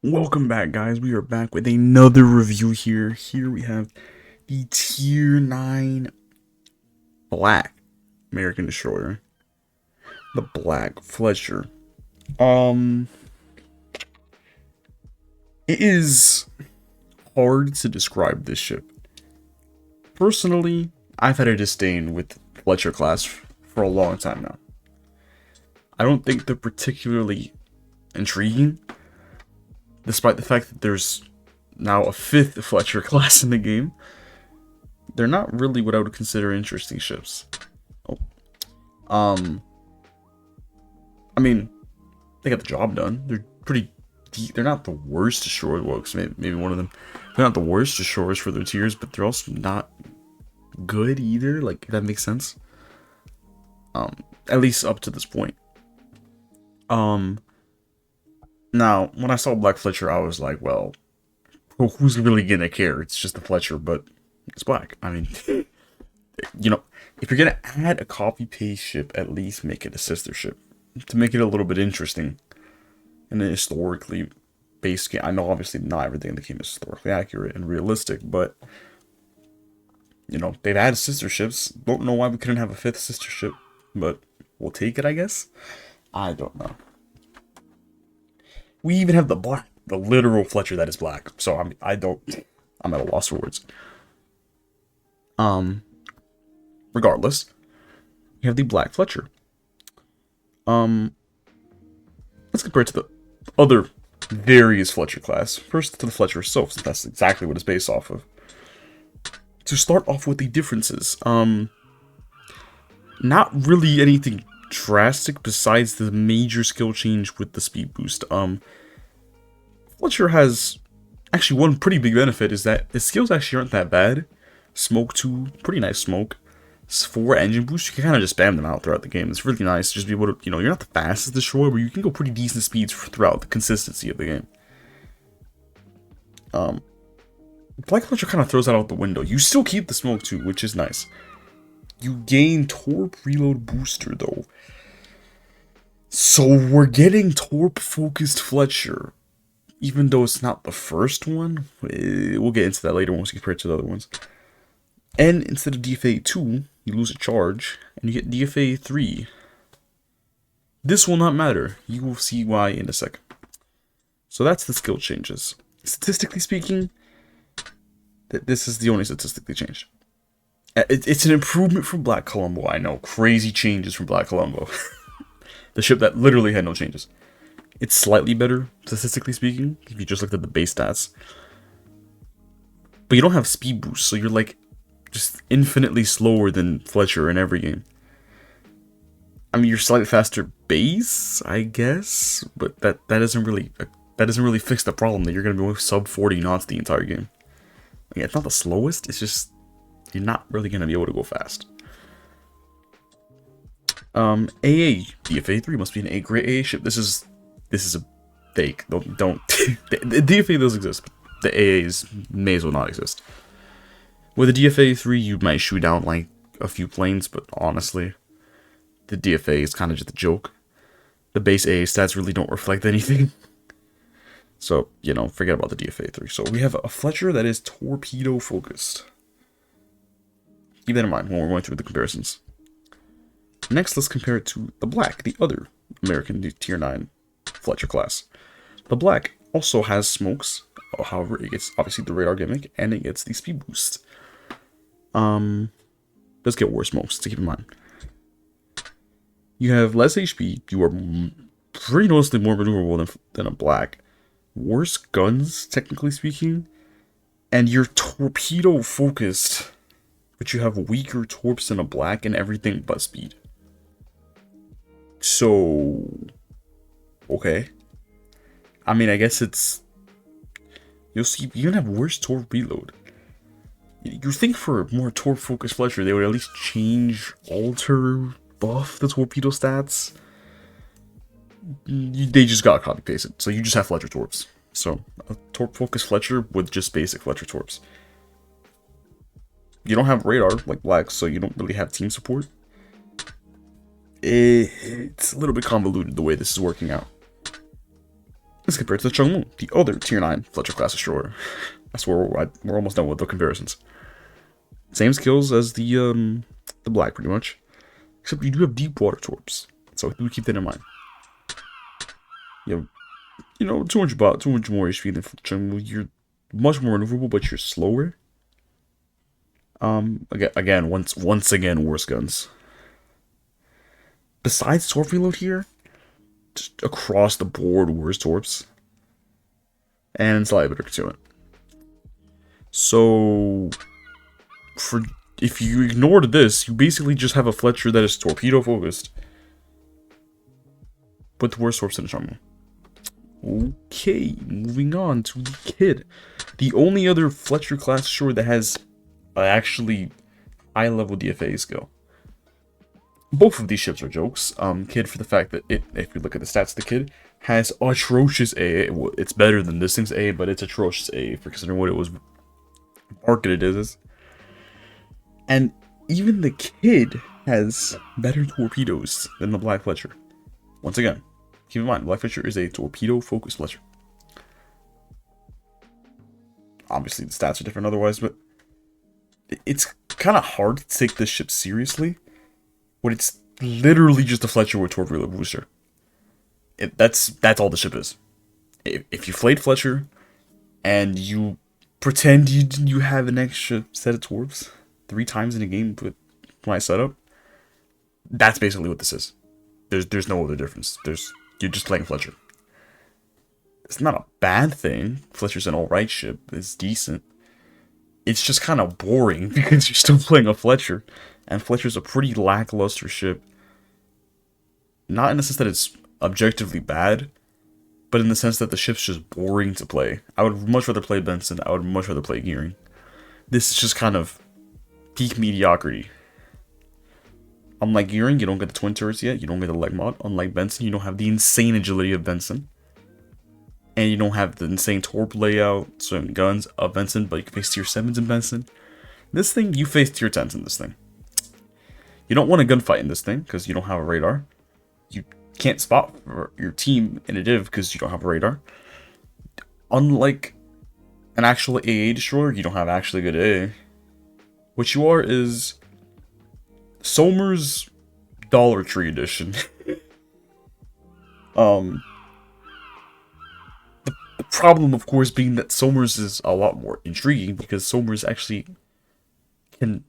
Welcome back, guys. We are back with another review here. Here we have the Tier 9 Black American Destroyer. The Black Fletcher. Um, it is hard to describe this ship. Personally, I've had a disdain with Fletcher class for a long time now. I don't think they're particularly intriguing, despite the fact that there's now a 5th Fletcher class in the game. They're not really what I would consider interesting ships. Oh. I mean, they got the job done. They're pretty deep. They're not the worst destroyers. Well, maybe one of them. They're not the worst destroyers for their tiers, but they're also not good either. Like, if that makes sense. At least up to this point. Now, when I saw Black Fletcher, I was like, well, who's really gonna care? It's just a Fletcher, but it's black. I mean, you know, if you're gonna add a copy-paste ship, at least make it a sister ship to make it a little bit interesting in a historically based game. I know obviously not everything in the game is historically accurate and realistic, but you know, they've added sister ships. Don't know why we couldn't have a 5th sister ship, but we'll take it, I guess. I don't know. We even have the black, the literal Fletcher that is black. So I'm at a loss for words. Regardless, you have the Black Fletcher. Let's compare it to the other various Fletcher class. First to the Fletcher itself, since that's exactly what it's based off of. To start off with the differences, not really anything drastic besides the major skill change with the speed boost. Fletcher has actually one pretty big benefit is that the skills actually aren't that bad. Smoke 2, pretty nice smoke. 4 engine boost, you can kind of just spam them out throughout the game. It's really nice to just be able to, you know, you're not the fastest destroyer, but you can go pretty decent speeds throughout the consistency of the game. Black Fletcher kind of throws that out the window. You still keep the smoke 2, which is nice. You gain Torp reload booster though. So we're getting Torp focused Fletcher. Even though it's not the first one, we'll get into that later once we compare it to the other ones. And instead of DFA 2, you lose a charge, and you get DFA 3. This will not matter. You will see why in a second. So that's the skill changes. Statistically speaking, this is the only statistically changed. It's an improvement from Black Columbo, I know. Crazy changes from Black Columbo. The ship that literally had no changes. It's slightly better, statistically speaking, if you just looked at the base stats. But you don't have speed boost, so you're like just infinitely slower than Fletcher in every game. I mean, you're slightly faster base, I guess, but that doesn't really fix the problem that you're gonna be with sub 40 knots the entire game. Like, it's not the slowest. It's just you're not really gonna be able to go fast. AA DFA 3 must be an A grade AA ship. This is a fake. Don't the DFA does exist, but the AAs may as well not exist. With a DFA 3, you might shoot down like a few planes, but honestly, the DFA is kind of just a joke. The base AA stats really don't reflect anything. So, you know, forget about the DFA 3. So we have a Fletcher that is torpedo focused. Keep that in mind when we're going through the comparisons. Next, let's compare it to the Black, the other American Tier 9 Fletcher class. The Black also has smokes, however, it gets obviously the radar gimmick, and it gets the speed boost. Does get worse smokes, to keep in mind. You have less HP, you are pretty noticeably more maneuverable than a Black. Worse guns, technically speaking, and you're torpedo focused, but you have weaker torps than a Black and everything but speed. So, okay. I mean, I guess it's... You'll see, you even have worse torp reload. You think for a more torp-focused Fletcher, they would at least change, alter, buff the torpedo stats? They just got copy-pasted, so you just have Fletcher torps. So, a torp-focused Fletcher with just basic Fletcher torps. You don't have radar, like Black, so you don't really have team support. It's a little bit convoluted the way this is working out. as compared to the Chungmu, the other Tier 9 Fletcher class destroyer. That's where we're almost done with the comparisons. Same skills as the black, pretty much. Except you do have deep water torps, so do keep that in mind. You know, 200 more HP than Chungmu. You're much more maneuverable, but you're slower. Again, once again, worse guns. Besides torp reload here, just across the board, worse torps. And slightly better concealment. So, if you ignored this, you basically just have a Fletcher that is torpedo focused, with worse torps than a Chungmu. Okay, moving on to the Kid. The only other Fletcher class destroyer that has actually high level DFA skill. Both of these ships are jokes. Kid for the fact that if you look at the stats of the Kid, has atrocious AA. It's better than this thing's AA, but it's atrocious AA for considering what it was marketed as. And even the Kid has better torpedoes than the Black Fletcher. Once again, keep in mind, Black Fletcher is a torpedo-focused Fletcher. Obviously, the stats are different otherwise, but it's kind of hard to take this ship seriously when it's literally just a Fletcher with torpedo booster. That's all the ship is. If you flayed Fletcher and you pretend you have an extra set of torps 3 times in a game with my setup, that's basically what this is. There's no other difference. You're just playing Fletcher. It's not a bad thing. Fletcher's an alright ship. It's decent. It's just kind of boring because you're still playing a Fletcher. And Fletcher's a pretty lackluster ship. Not in the sense that it's objectively bad, but in the sense that the ship's just boring to play. I would much rather play Benson. I would much rather play Gearing. This is just kind of peak mediocrity. Unlike Gearing, you don't get the twin turrets yet. You don't get the leg mod. Unlike Benson, you don't have the insane agility of Benson. And you don't have the insane torp layout, certain guns of Benson, but you can face tier 7s in Benson. This thing, you face tier 10s in this thing. You don't want a gunfight in this thing, because you don't have a radar. You can't spot your team in a div, because you don't have a radar. Unlike an actual AA destroyer, you don't have actually good AA. What you are is Somers Dollar Tree Edition. The problem, of course, being that Somers is a lot more intriguing because Somers actually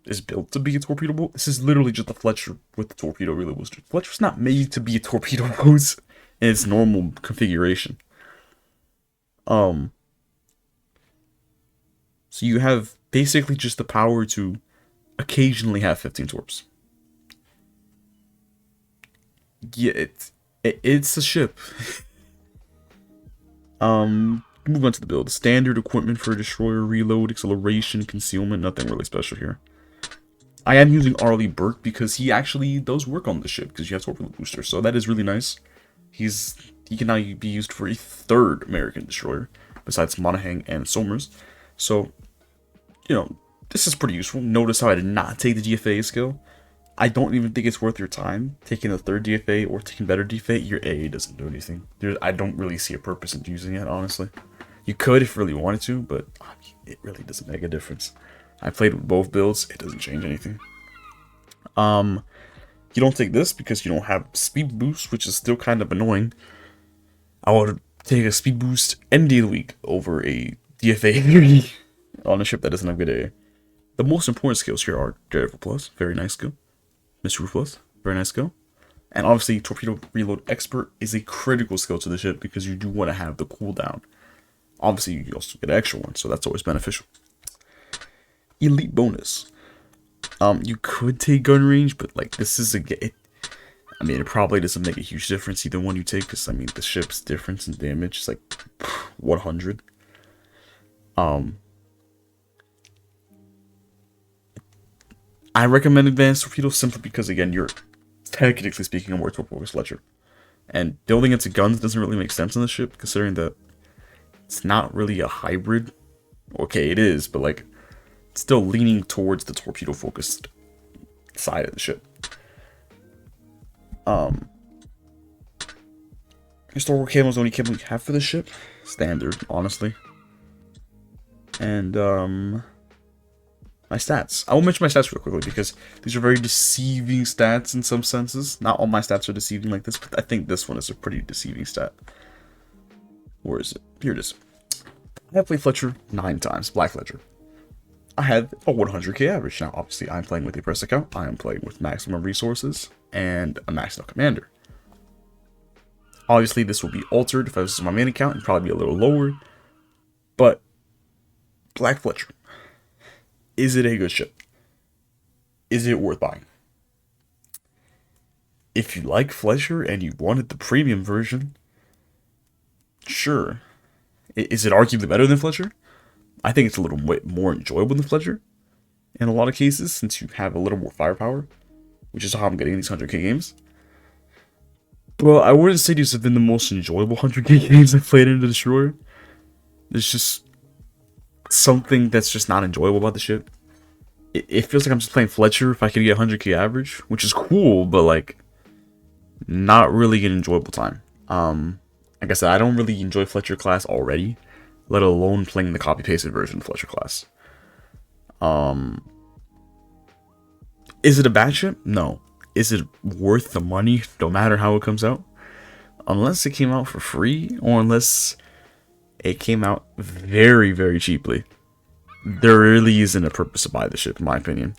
is built to be a torpedo boat. This is literally just a Fletcher with the torpedo reload booster. Fletcher's not made to be a torpedo boat in its normal configuration. So you have basically just the power to occasionally have 15 torps. Yeah, it's a ship. Move on to the build. Standard equipment for destroyer, reload, acceleration, concealment, nothing really special here. I am using Arlie Burke because he actually does work on the ship because you have torpedo booster, so that is really nice. He can now be used for a 3rd American destroyer besides Monaghan and Somers. So, you know, this is pretty useful. Notice how I did not take the DFA skill. I don't even think it's worth your time taking the 3rd DFA or taking better DFA. Your AA doesn't do anything. I don't really see a purpose in using it, honestly. You could if you really wanted to, but it really doesn't make a difference. I played with both builds. It doesn't change anything. You don't take this because you don't have speed boost, which is still kind of annoying. I would take a speed boost any day of the week over a DFA on a ship that doesn't have good AA. The most important skills here are Daredevil Plus, very nice skill. Mystery Plus, very nice skill. And obviously, Torpedo Reload Expert is a critical skill to the ship because you do want to have the cooldown. Obviously, you also get an extra one, so that's always beneficial. Elite bonus. You could take gun range, but like this is it probably doesn't make a huge difference either one you take, because I mean the ship's difference in damage is like 100. I recommend advanced torpedoes simply because again you're technically speaking a more torpedo Fletcher, and building into guns doesn't really make sense on the ship considering that it's not really a hybrid. Okay, it is, but like it's still leaning towards the torpedo focused side of the ship. Historical camo is the only camo you have for the ship. Standard, honestly. And, my stats. I will mention my stats real quickly because these are very deceiving stats in some senses. Not all my stats are deceiving like this, but I think this one is a pretty deceiving stat. Where is it? Here it is. I have played Fletcher 9 times, Black Fletcher. I have a 100k average. Now, obviously, I'm playing with a press account. I am playing with maximum resources and a maxed out commander. Obviously, this will be altered if I was my main account and probably be a little lower. But Black Fletcher. Is it a good ship? Is it worth buying? If you like Fletcher and you wanted the premium version, sure. Is it arguably better than Fletcher? I think it's a little bit more enjoyable than Fletcher in a lot of cases, since you have a little more firepower, which is how I'm getting these 100k games. But I wouldn't say these have been the most enjoyable 100k games I've played in the Destroyer. There's just something that's just not enjoyable about the ship. It feels like I'm just playing Fletcher if I could get 100k average, which is cool, but like not really an enjoyable time. Like I said, I don't really enjoy Fletcher class already, let alone playing the copy-pasted version of Fletcher class. Is it a bad ship? No. Is it worth the money, no matter how it comes out? Unless it came out for free, or unless it came out very, very cheaply. There really isn't a purpose to buy the ship, in my opinion.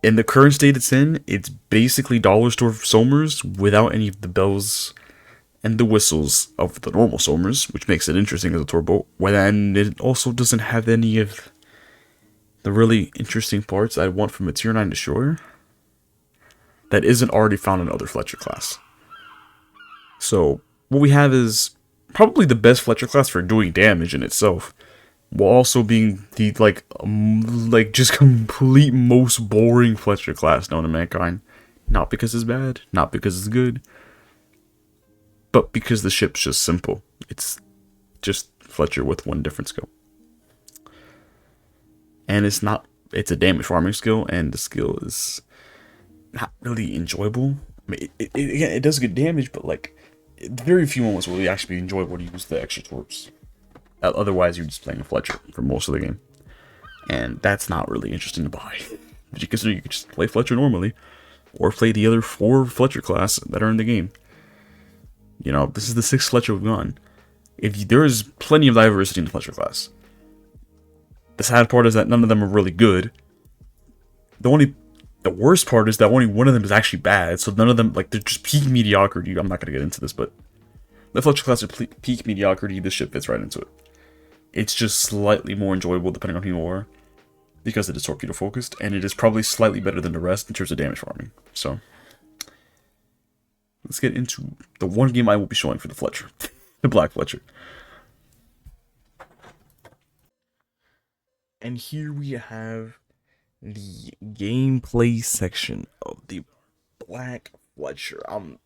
In the current state it's in, it's basically dollar store Somers without any of the bells and the whistles of the normal Somers, which makes it interesting as a tour boat. And it also doesn't have any of the really interesting parts I want from a tier 9 destroyer that isn't already found in other Fletcher class. So what we have is probably the best Fletcher class for doing damage in itself, while also being the like just complete most boring Fletcher class known to mankind. Not because it's bad, not because it's good, but because the ship's just simple. It's just Fletcher with one different skill. And it's a damage farming skill, and the skill is not really enjoyable. I mean, it does good damage, but like, very few moments will it actually be enjoyable to use the extra torps. Otherwise, you're just playing a Fletcher for most of the game. And that's not really interesting to buy. But you consider you could just play Fletcher normally, or play the other 4 Fletcher class that are in the game. You know, this is the 6th Fletcher we've gone. There is plenty of diversity in the Fletcher class. The sad part is that none of them are really good. The worst part is that only one of them is actually bad, so none of them, like, they're just peak mediocrity. I'm not going to get into this, but the Fletcher class are peak mediocrity. This ship fits right into it. It's just slightly more enjoyable depending on who you are, because it is torpedo focused, and it is probably slightly better than the rest in terms of damage farming. So let's get into the one game I will be showing for the Fletcher, the Black Fletcher. And here we have the gameplay section of the Black Fletcher. I'm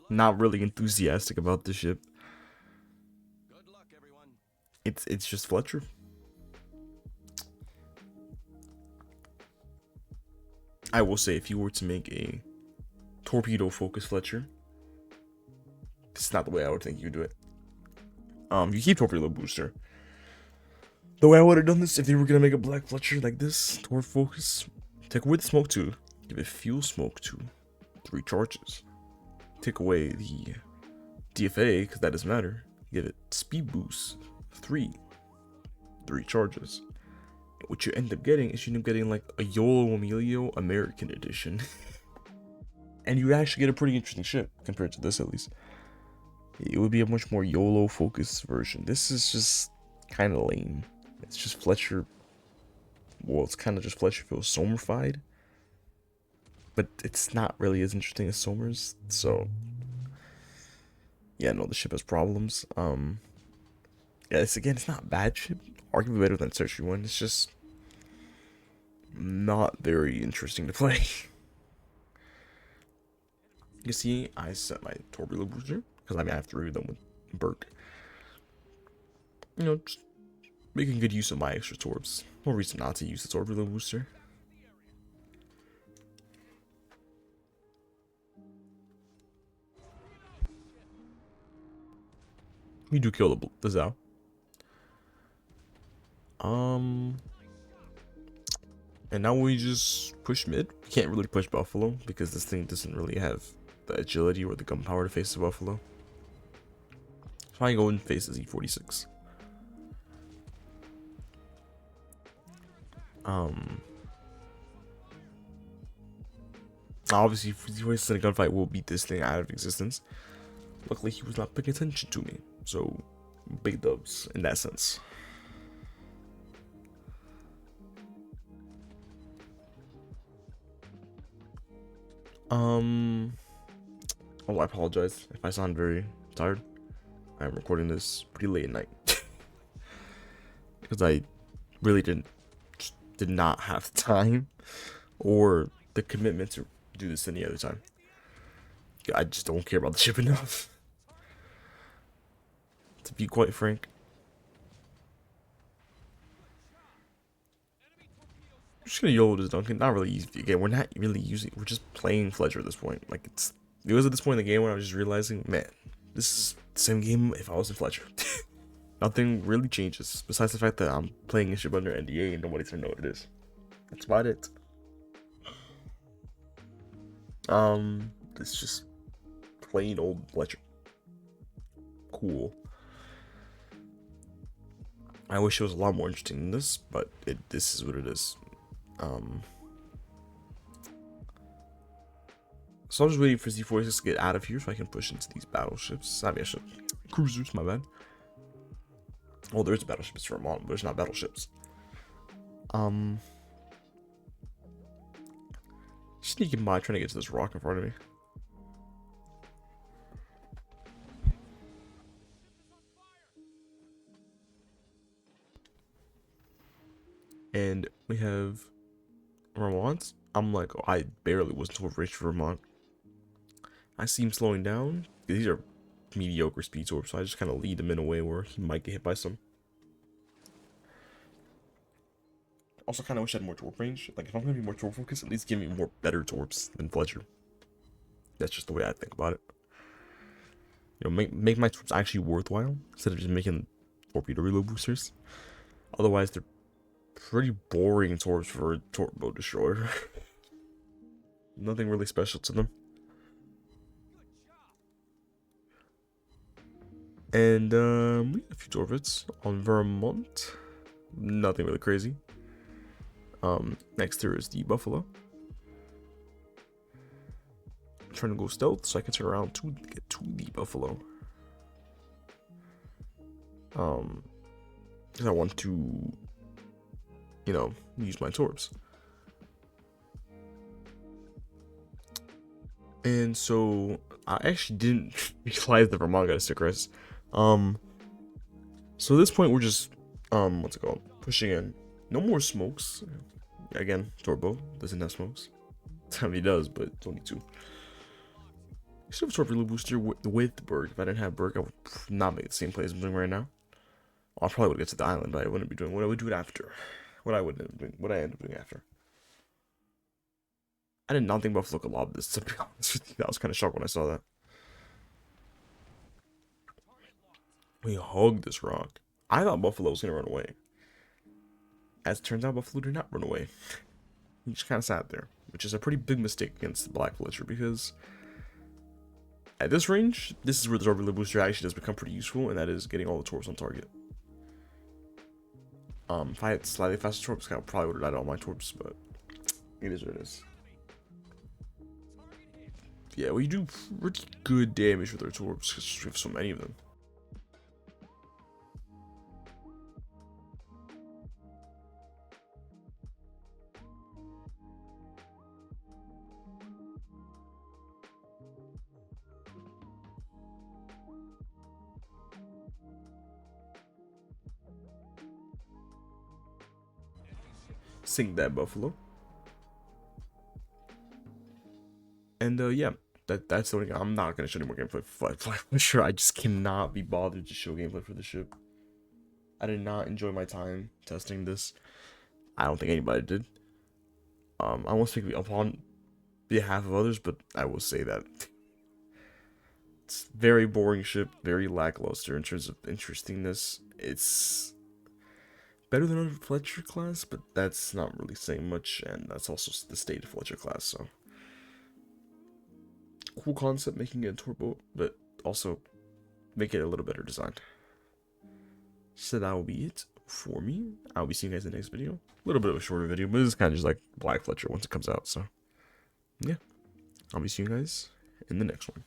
not really enthusiastic about this ship. It's just Fletcher. I will say, if you were to make a torpedo focused Fletcher, this is not the way I would think you do it. You keep torpedo booster. The way I would have done this if they were gonna make a Black Fletcher like this, torp focus, take away the smoke 2, give it fuel smoke 2, 3 charges. Take away the DFA, because that doesn't matter. Give it speed boost 3 charges. What you end up getting is you end up getting like a YOLO Emilio American edition. And you actually get a pretty interesting ship compared to this, at least. It would be a much more YOLO focused version. This is just kind of lame. It's just Fletcher. Well, it's kind of just Fletcher feels Somerified, but it's not really as interesting as Somers. So yeah, no, the ship has problems. Yeah, it's not a bad ship. Arguably better than Search 1. It's just not very interesting to play. You see, I set my torpedo booster because I have 3 of them with Burke. You know, just making good use of my extra torps. No reason not to use the torpedo booster. We do kill the Zao. And now we just push mid. We can't really push Buffalo because this thing doesn't really have the agility or the gunpowder to face the Buffalo. So I go and face the Z46. Obviously, if Z46 in a gunfight will beat this thing out of existence. Luckily, he was not paying attention to me. So, big dubs in that sense. Oh, I apologize if I sound very tired. I'm recording this pretty late at night because I really did not have time or the commitment to do this any other time. I just don't care about the ship enough, to be quite frank. I'm just gonna YOLO this Duncan. Not really easy. Again, we're not really using. We're just playing Fletcher at this point. Like it was at this point in the game when I was just realizing, man, this is the same game if I was in Fletcher. Nothing really changes besides the fact that I'm playing a ship under NDA and nobody's gonna know what it is. That's about it. It's just plain old Fletcher. Cool. I wish it was a lot more interesting than this, but this is what it is. So I'm just waiting for Z46 to get out of here so I can push into these battleships. I mean, cruisers, my bad. Well, there's a battleship, it's Vermont, but there's not battleships. Sneaking by, trying to get to this rock in front of me. And we have Vermont. I'm like, oh, I barely was until reach Vermont. I see him slowing down. These are mediocre speed orbs, so I just kind of lead him in a way where he might get hit by some. Also, kind of wish I had more torp range. Like, if I'm gonna be more torp focused, at least give me more better torps than Fletcher. That's just the way I think about it. You know, make my torps actually worthwhile instead of just making torpedo reload boosters. Otherwise, they're pretty boring torps for a torpedo destroyer. Nothing really special to them. And we have a few torpedoes on Vermont. Nothing really crazy. Next there is the Buffalo. I'm trying to go stealth so I can turn around to get to the Buffalo. Because I want to, you know, use my torps. And so I actually didn't realize the Vermont got a stick rest. So at this point we're just what's it called? Pushing in. No more smokes. Again, Torbo doesn't have smokes. I mean, he does, but it's only 2. I should have a torpedo booster with Berg. If I didn't have Berg, I would not make the same plays I'm doing right now. I probably would get to the island, but I wouldn't be doing what I would do it after. What I end up doing after. I did not think Buffalo could lob this, to be honest with you. I was kind of shocked when I saw that. We hugged this rock. I thought Buffalo was going to run away. As it turns out, Buffalo did not run away. He just kind of sat there, which is a pretty big mistake against the Black Fletcher, because at this range, this is where the torpedo booster actually does become pretty useful, and that is getting all the torps on target. If I had slightly faster torps, I probably would have died all my torps, but it is what it is. Yeah, we do pretty good damage with our torps because we have so many of them. Sink that Buffalo. And yeah, that's the only. I'm not gonna show any more gameplay for sure. I just cannot be bothered to show gameplay for the ship. I did not enjoy my time testing this. I don't think anybody did. I won't speak upon behalf of others, but I will say that It's very boring ship, very lackluster in terms of interestingness. It's better than other Fletcher class, but that's not really saying much, and that's also the state of Fletcher class, so. Cool concept making it a tour boat, but also make it a little better designed. So that will be it for me. I'll be seeing you guys in the next video. A little bit of a shorter video, but it's kind of just like Black Fletcher once it comes out, so. Yeah. I'll be seeing you guys in the next one.